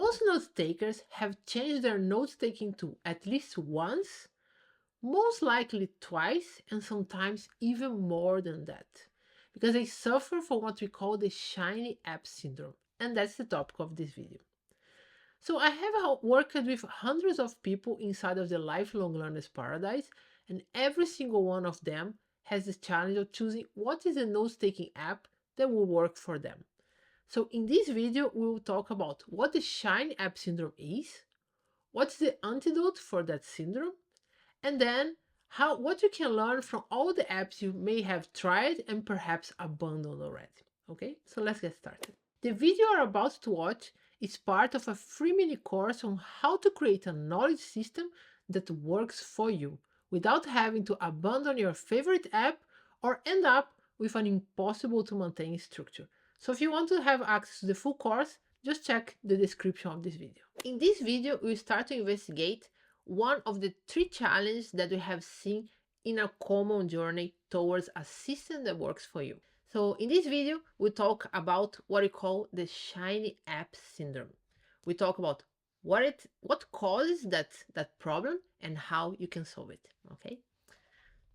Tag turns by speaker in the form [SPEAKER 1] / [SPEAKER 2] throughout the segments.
[SPEAKER 1] most note takers have changed their note-taking tool at least once, most likely twice, and sometimes even more than that, because they suffer from what we call the shiny app syndrome, and that's the topic of this video. So I have worked with hundreds of people inside of the lifelong learners paradise, and every single one of them has the challenge of choosing what is the note-taking app that will work for them. So in this video, we will talk about what the shiny app syndrome is, what's the antidote for that syndrome, and then what you can learn from all the apps you may have tried and perhaps abandoned already. Okay, so let's get started. The video you're about to watch is part of a free mini course on how to create a knowledge system that works for you without having to abandon your favorite app or end up with an impossible to maintain structure. So if you want to have access to the full course, just check the description of this video. In this video, we'll start to investigate one of the 3 challenges that we have seen in a common journey towards a system that works for you. So in this video, we talk about what we call the shiny app syndrome. We talk about what causes that problem and how you can solve it, okay?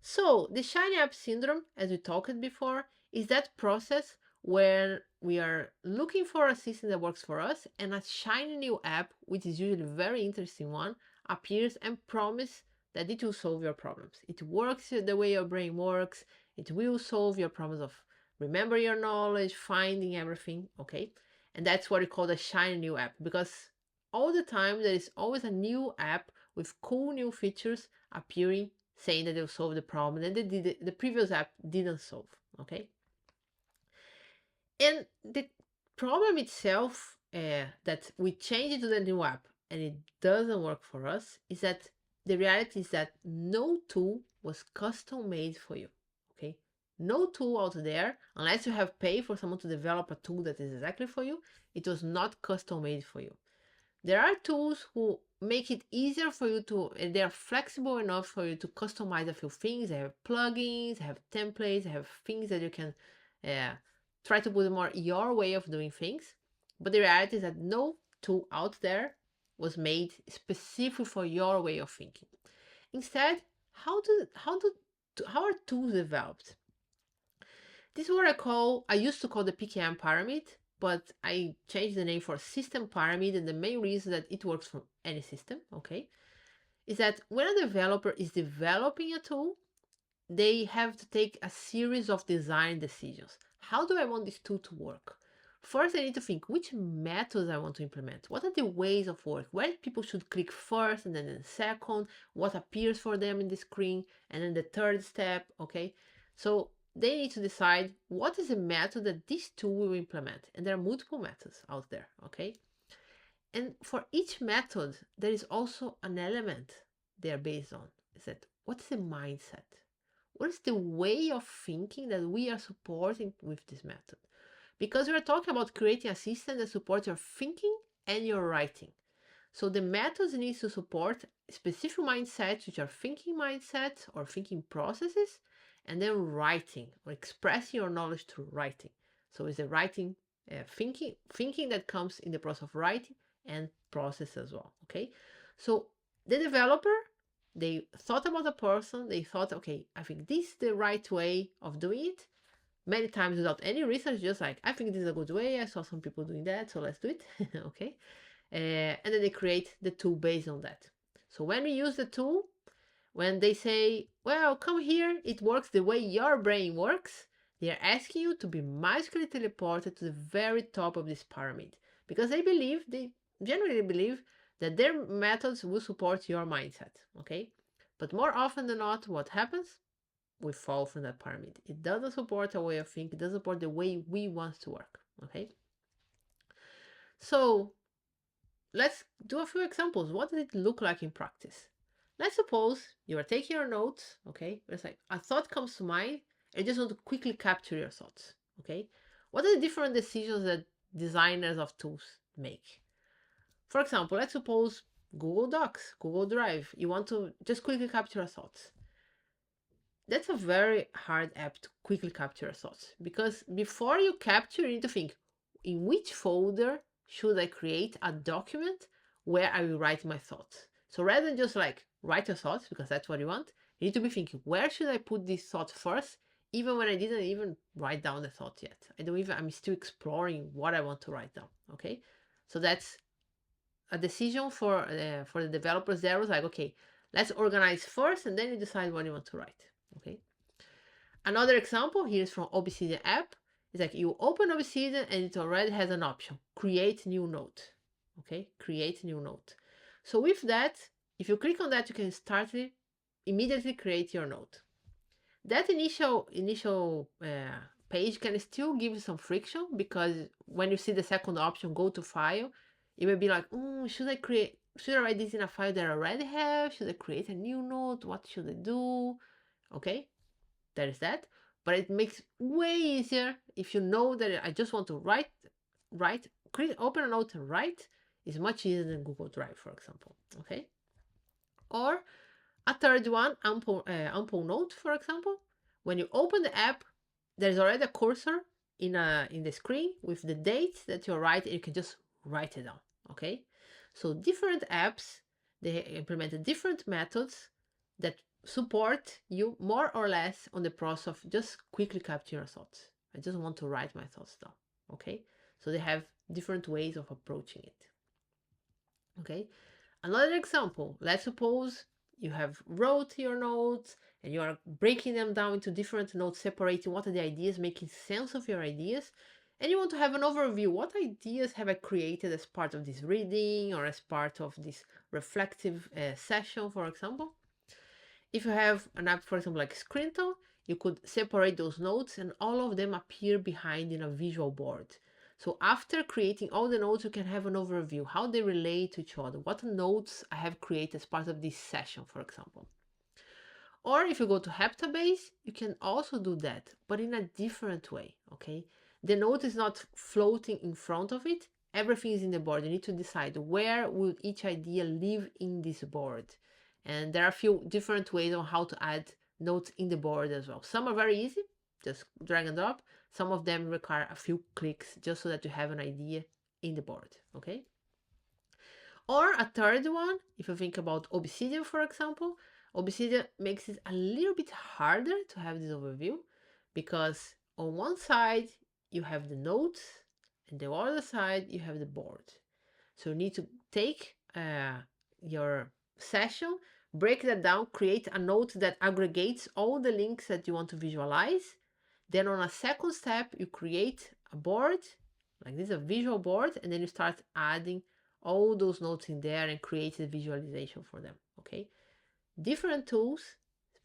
[SPEAKER 1] So the shiny app syndrome, as we talked before, is that process where we are looking for a system that works for us and a shiny new app, which is usually a very interesting one, appears and promises that it will solve your problems. It works the way your brain works. It will solve your problems of remember your knowledge, finding everything, okay? And that's what we call the shiny new app, because all the time there is always a new app with cool new features appearing, saying that they'll solve the problem that the previous app didn't solve, okay? And the problem itself that we change it to the new app and it doesn't work for us is that the reality is that no tool was custom made for you, okay? No tool out there, unless you have paid for someone to develop a tool that is exactly for you, it was not custom made for you. There are tools who make it easier for you to, and they are flexible enough for you to customize a few things. They have plugins, they have templates, they have things that you can try to put more your way of doing things. But the reality is that no tool out there was made specifically for your way of thinking. Instead, how are tools developed? This is what I used to call the PKM pyramid, but I changed the name for system pyramid, and the main reason that it works for any system, okay, is that when a developer is developing a tool, they have to take a series of design decisions. How do I want this tool to work? First, I need to think which methods I want to implement. What are the ways of work? Where people should click first and then second? What appears for them in the screen? And then the third step, okay? So they need to decide what is the method that this tool will implement. And there are multiple methods out there, okay? And for each method, there is also an element they are based on. Is that what's the mindset? What is the way of thinking that we are supporting with this method? Because we are talking about creating a system that supports your thinking and your writing. So the methods need to support specific mindsets, which are thinking mindsets or thinking processes, and then writing or expressing your knowledge through writing. So it's the writing, thinking that comes in the process of writing and process as well, okay? So the developer, they thought about a person, they thought, okay, I think this is the right way of doing it. Many times without any research, just like, I think this is a good way, I saw some people doing that, so let's do it, okay? And then they create the tool based on that. So when we use the tool, when they say, well, come here, it works the way your brain works, they are asking you to be magically teleported to the very top of this pyramid. Because they genuinely believe that their methods will support your mindset, okay? But more often than not, what happens? We fall from that pyramid. It doesn't support our way of thinking, it doesn't support the way we want to work, okay? So let's do a few examples. What does it look like in practice? Let's suppose you are taking your notes, okay? It's like a thought comes to mind, and you just want to quickly capture your thoughts, okay? What are the different decisions that designers of tools make? For example, let's suppose Google Docs, Google Drive, you want to just quickly capture your thoughts. That's a very hard app to quickly capture your thoughts, because before you capture, you need to think, in which folder should I create a document where I will write my thoughts? So rather than just like write your thoughts, because that's what you want, you need to be thinking, where should I put this thought first? Even when I didn't even write down the thought yet. I'm still exploring what I want to write down, okay? So that's a decision for the developers there. Was like, okay, let's organize first and then you decide what you want to write, okay? Another example here is from Obsidian app. It's like you open Obsidian and it already has an option, create new note, okay? Create new note. So with that, if you click on that, you can start immediately create your note. That initial page can still give you some friction, because when you see the second option, go to file, it may be like, should I write this in a file that I already have? Should I create a new note? What should I do? Okay, there is that. But it makes way easier if you know that I just want to open a note and write. Is much easier than Google Drive, for example. Okay, or a third one, Ample Note, for example. When you open the app, there's already a cursor in the screen with the date that you're writing. You can just write it down, okay? So different apps, they implemented different methods that support you more or less on the process of just quickly capture your thoughts. I just want to write my thoughts down, okay? So they have different ways of approaching it, okay? Another example, let's suppose you have wrote your notes and you are breaking them down into different notes, separating what are the ideas, making sense of your ideas, and you want to have an overview. What ideas have I created as part of this reading or as part of this reflective session, for example? If you have an app, for example, like Scrintal, you could separate those notes and all of them appear behind in a visual board. So after creating all the notes, you can have an overview, how they relate to each other, what notes I have created as part of this session, for example. Or if you go to Heptabase, you can also do that, but in a different way, okay? The note is not floating in front of it. Everything is in the board. You need to decide where will each idea live in this board. And there are a few different ways on how to add notes in the board as well. Some are very easy, just drag and drop. Some of them require a few clicks just so that you have an idea in the board, okay? Or a third one, if you think about Obsidian, for example, Obsidian makes it a little bit harder to have this overview, because on one side you have the notes and the other side you have the board. So you need to take your session, break that down, create a note that aggregates all the links that you want to visualize. Then on a second step, you create a board, like this, a visual board, and then you start adding all those notes in there and create the visualization for them, okay? Different tools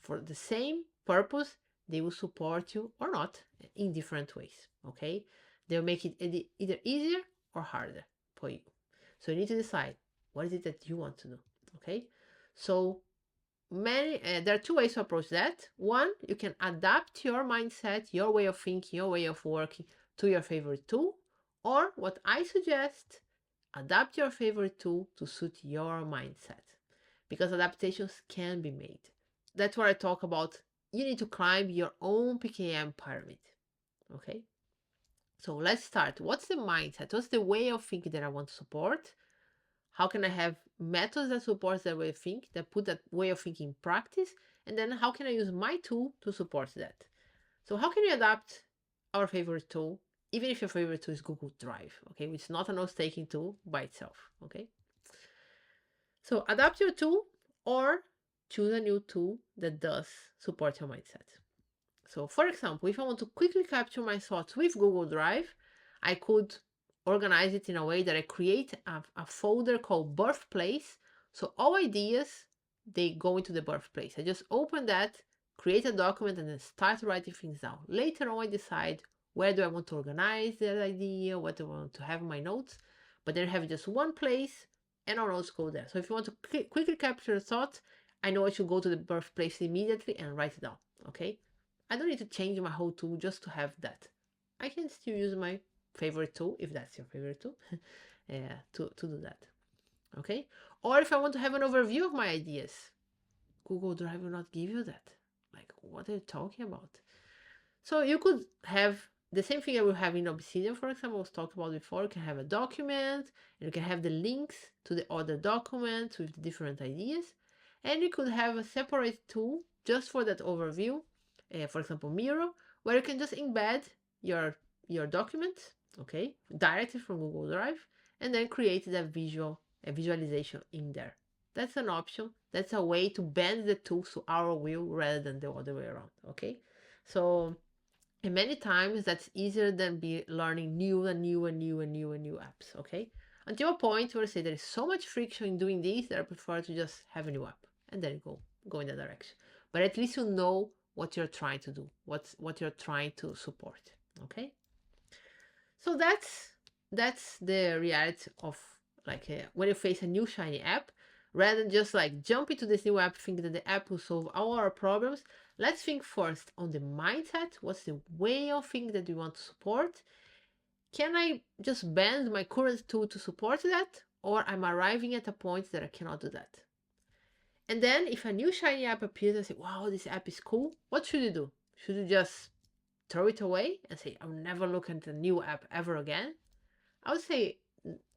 [SPEAKER 1] for the same purpose, they will support you or not in different ways, okay? They'll make it either easier or harder for you. So you need to decide what is it that you want to do, okay? So there are two ways to approach that. One, you can adapt your mindset, your way of thinking, your way of working to your favorite tool. Or what I suggest, adapt your favorite tool to suit your mindset, because adaptations can be made. That's what I talk about. You need to climb your own PKM pyramid, okay? So let's start. What's the mindset? What's the way of thinking that I want to support? How can I have methods that support that way of thinking, that put that way of thinking in practice? And then how can I use my tool to support that? So how can we adapt our favorite tool, even if your favorite tool is Google Drive, okay, which is not a note-taking tool by itself, okay? So adapt your tool or choose a new tool that does support your mindset. So for example, if I want to quickly capture my thoughts with Google Drive, I could organize it in a way that I create a folder called birthplace. So all ideas, they go into the birthplace. I just open that, create a document, and then start writing things down. Later on, I decide where do I want to organize that idea, what do I want to have in my notes. But then I have just one place and our notes go there. So if you want to quickly capture a thought, I know I should go to the birthplace immediately and write it down, okay? I don't need to change my whole tool just to have that. I can still use my favorite tool, if that's your favorite tool, to do that, okay? Or if I want to have an overview of my ideas, Google Drive will not give you that. Like, what are you talking about? So you could have the same thing I will have in Obsidian, for example, I was talking about before. You can have a document, and you can have the links to the other documents with the different ideas. And you could have a separate tool just for that overview, for example, Miro, where you can just embed your documents, okay, directly from Google Drive, and then create that a visualization in there. That's an option. That's a way to bend the tools to our will rather than the other way around, okay? So, and many times that's easier than be learning new apps, okay? Until a point where I say there is so much friction in doing this that I prefer to just have a new app and then go in that direction. But at least you know what you're trying to do, what you're trying to support, okay? So that's the reality of like when you face a new shiny app, rather than just like jump into this new app thinking that the app will solve all our problems. Let's think first on the mindset. What's the way of thinking that we want to support? Can I just bend my current tool to support that? Or I'm arriving at a point that I cannot do that? And then if a new shiny app appears and say, wow, this app is cool, what should you do? Should you just throw it away and say, I'll never look at a new app ever again? I would say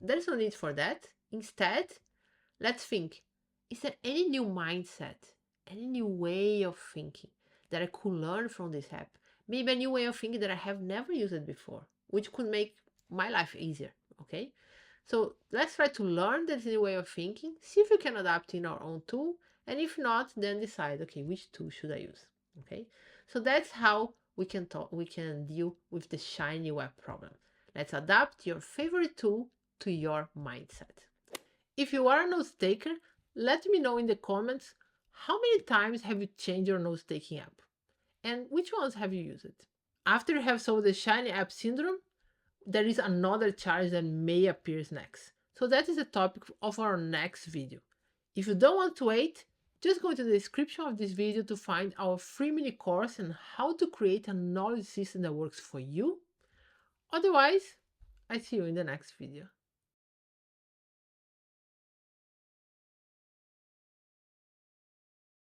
[SPEAKER 1] there's no need for that. Instead, let's think, is there any new mindset, any new way of thinking that I could learn from this app? Maybe a new way of thinking that I have never used before, which could make my life easier, okay? So let's try to learn this new way of thinking, see if we can adapt in our own tool, and if not, then decide, okay, which tool should I use, okay? So that's how we can deal with the shiny web problem. Let's adapt your favorite tool to your mindset. If you are a note taker, let me know in the comments how many times have you changed your note taking app and which ones have you used. After you have solved the shiny app syndrome, there is another challenge that may appear next. So that is the topic of our next video. If you don't want to wait, just go to the description of this video to find our free mini course on how to create a knowledge system that works for you. Otherwise, I see you in the next video.